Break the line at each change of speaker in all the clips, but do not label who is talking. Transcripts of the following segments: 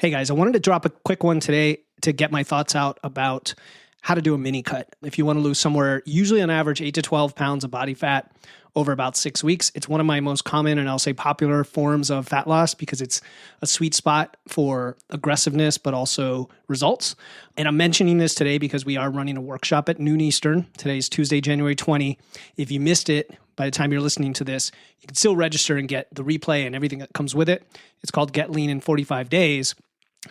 Hey guys, I wanted to drop a quick one today to get my thoughts out about how to do a mini cut. If you want to lose somewhere, usually on average 8 to 12 pounds of body fat over about 6 weeks, it's one of my most common and I'll say popular forms of fat loss because it's a sweet spot for aggressiveness, but also results. And I'm mentioning this today because we are running a workshop at noon Eastern. Today's Tuesday, January 20. If you missed it, by the time you're listening to this, you can still register and get the replay and everything that comes with it. It's called Get Lean in 45 Days.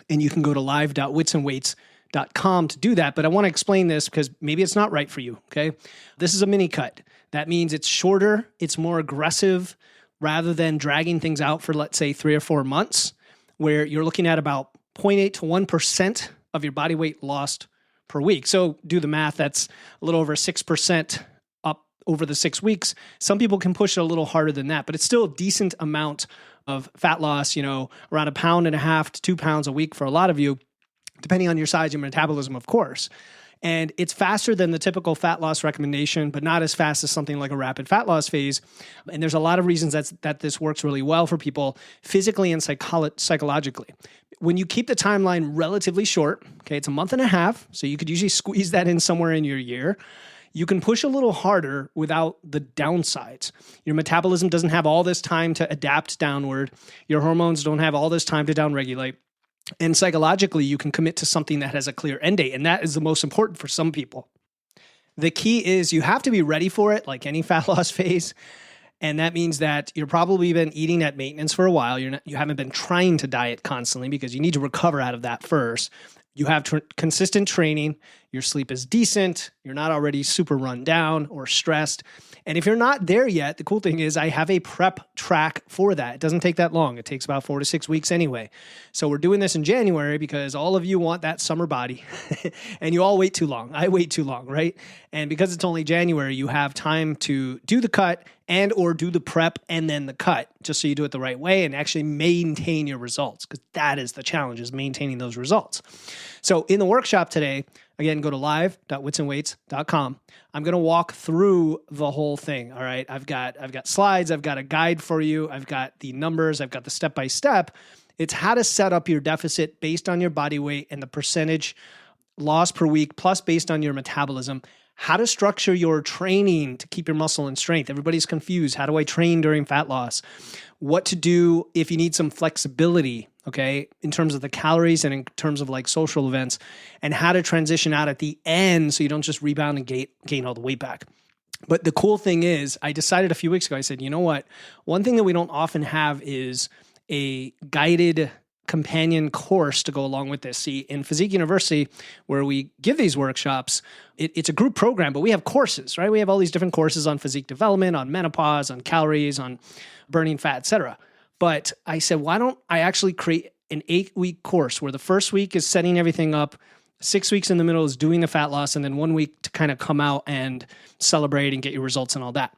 And you can go to live.witsandweights.com to do that. But I want to explain this because maybe it's not right for you, okay? This is a mini cut. That means it's shorter, it's more aggressive, rather than dragging things out for, let's say, 3 or 4 months, where you're looking at about 0.8 to 1% of your body weight lost per week. So do the math, that's a little over 6% up over the 6 weeks. Some people can push it a little harder than that, but it's still a decent amount of fat loss, around 1.5 pounds to 2 pounds a week for a lot of you, depending on your size and metabolism, of course. And it's faster than the typical fat loss recommendation, but not as fast as something like a rapid fat loss phase. And there's a lot of reasons that this works really well for people physically and psychologically. When you keep the timeline relatively short, okay, it's 1.5 months, so you could usually squeeze that in somewhere in your year. You can push a little harder without the downsides. Your metabolism doesn't have all this time to adapt downward. Your hormones don't have all this time to downregulate. And psychologically, you can commit to something that has a clear end date. And that is the most important for some people. The key is you have to be ready for it, like any fat loss phase. And that means that you're probably been eating at maintenance for a while. You haven't been trying to diet constantly because you need to recover out of that first. You have consistent training, your sleep is decent, you're not already super run down or stressed. And if you're not there yet, the cool thing is I have a prep track for that. It doesn't take that long. It takes about 4 to 6 weeks anyway. So we're doing this in January because all of you want that summer body and you all wait too long. I wait too long, right? And because it's only January, you have time to do the cut and or do the prep and then the cut, just so you do it the right way and actually maintain your results, because that is the challenge, is maintaining those results. So in the workshop today, again, go to live.witsandweights.com. I'm going to walk through the whole thing, all right? I've got slides, I've got a guide for you, I've got the numbers, I've got the step-by-step. It's how to set up your deficit based on your body weight and the percentage loss per week, plus based on your metabolism. How to structure your training to keep your muscle in strength. Everybody's confused. How do I train during fat loss? What to do if you need some flexibility, okay, in terms of the calories and in terms of like social events, and how to transition out at the end so you don't just rebound and gain all the weight back. But the cool thing is, I decided a few weeks ago, I said, you know what? One thing that we don't often have is a guided companion course to go along with this. See, in Physique University, where we give these workshops, it's a group program, but we have courses, right? We have all these different courses on physique development, on menopause, on calories, on burning fat, etc. But I said, why don't I actually create an 8-week course where the first week is setting everything up, 6 weeks in the middle is doing the fat loss, and then 1 week to kind of come out and celebrate and get your results and all that.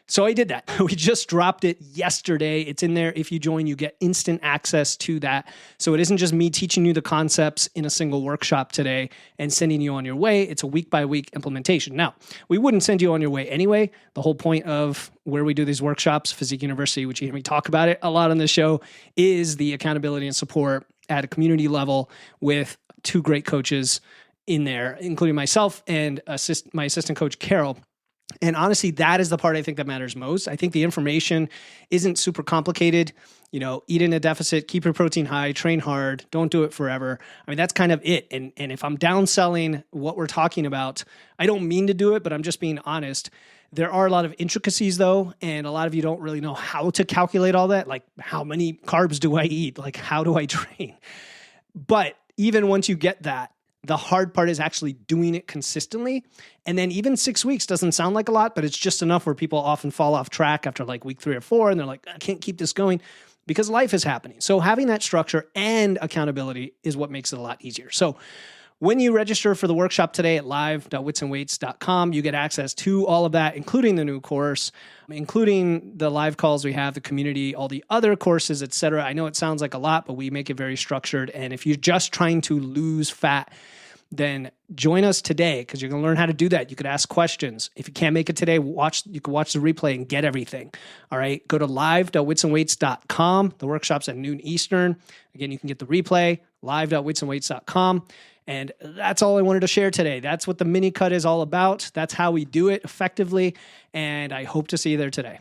So I did that. We just dropped it yesterday. It's in there. If you join, you get instant access to that. So it isn't just me teaching you the concepts in a single workshop today and sending you on your way. It's a week-by-week implementation. Now, we wouldn't send you on your way anyway. The whole point of where we do these workshops, Physique University, which you hear me talk about it a lot on this show, is the accountability and support at a community level with 2 great coaches in there, including myself and my assistant coach, Carol. And honestly, that is the part I think that matters most. I think the information isn't super complicated. Eat in a deficit, keep your protein high, train hard, don't do it forever. I mean, that's kind of it. And if I'm downselling what we're talking about, I don't mean to do it, but I'm just being honest. There are a lot of intricacies though, and a lot of you don't really know how to calculate all that. Like, how many carbs do I eat? Like, how do I train? But even once you get that, the hard part is actually doing it consistently. And then even 6 weeks doesn't sound like a lot, but it's just enough where people often fall off track after like week 3 or 4. And they're like, I can't keep this going because life is happening. So having that structure and accountability is what makes it a lot easier. So when you register for the workshop today at live.witsandweights.com, you get access to all of that, including the new course, including the live calls we have, the community, all the other courses, etc. I know it sounds like a lot, but we make it very structured. And if you're just trying to lose fat then join us today because you're going to learn how to do that. You could ask questions. If you can't make it today, you can watch the replay and get everything. All right. Go to live.witsandweights.com. The workshop's at noon Eastern. Again, you can get the replay, live.witsandweights.com. And that's all I wanted to share today. That's what the mini cut is all about. That's how we do it effectively. And I hope to see you there today.